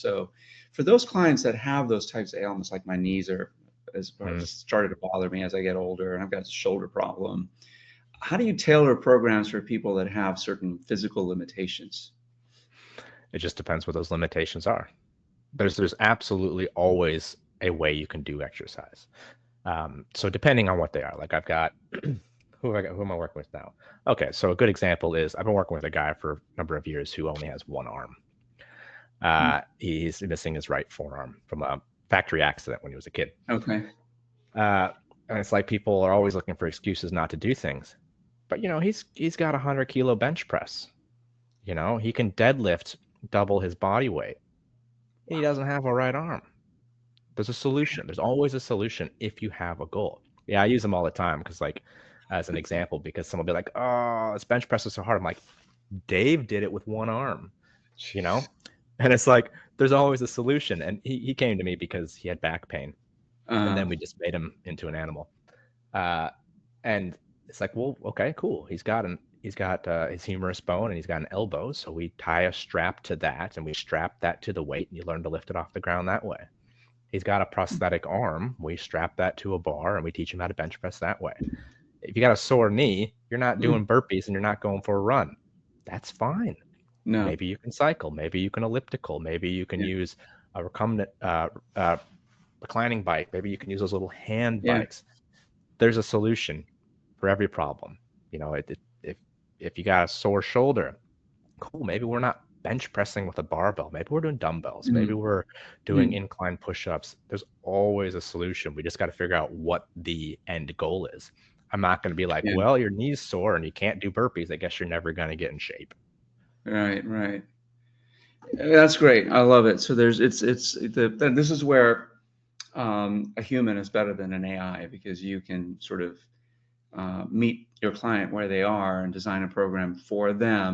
So for those clients that have those types of ailments, like my knees are Mm. started to bother me as I get older, and I've got a shoulder problem, how do you tailor programs for people that have certain physical limitations? It just depends what those limitations are. There's absolutely always a way you can do exercise. So depending on what they are, like I've got who am I working with now? Okay, so a good example is I've been working with a guy for a number of years who only has one arm. Mm. He's missing his right forearm from a factory accident when he was a kid. Okay. Uh, and it's like people are always looking for excuses not to do things. But he's got a 100 kilo bench press. He can deadlift double his body weight. He doesn't have a right arm. There's a solution. There's always a solution if you have a goal. Yeah, I use them all the time because, like, as an example, because someone will be like, "Oh, this bench press is so hard." I'm like, Dave did it with one arm, you know? Jeez. And it's like, there's always a solution. And he came to me because he had back pain. And Uh, then we just made him into an animal. Uh, and it's like, well, okay, cool. He's got his humerus bone and he's got an elbow. So we tie a strap to that and we strap that to the weight and you learn to lift it off the ground that way. He's got a prosthetic arm. We strap that to a bar and we teach him how to bench press that way. If you got a sore knee, you're not mm, doing burpees and you're not going for a run. That's fine. no. Maybe you can cycle. Maybe you can elliptical. Maybe you can Yeah. use a recumbent reclining bike. Maybe you can use those little hand Yeah. bikes. There's a solution for every problem. If you got a sore shoulder, cool. Maybe we're not bench pressing with a barbell. Maybe we're doing dumbbells. Maybe Mm, we're doing mm, incline push-ups. There's always a solution. We just got to figure out what the end goal is. I'm not going to be like, yeah. well, your knee's sore and you can't do burpees. I guess you're never going to get in shape. Right. Right. That's great. I love it. So this is where a human is better than an AI, because you can sort of meet your client where they are and design a program for them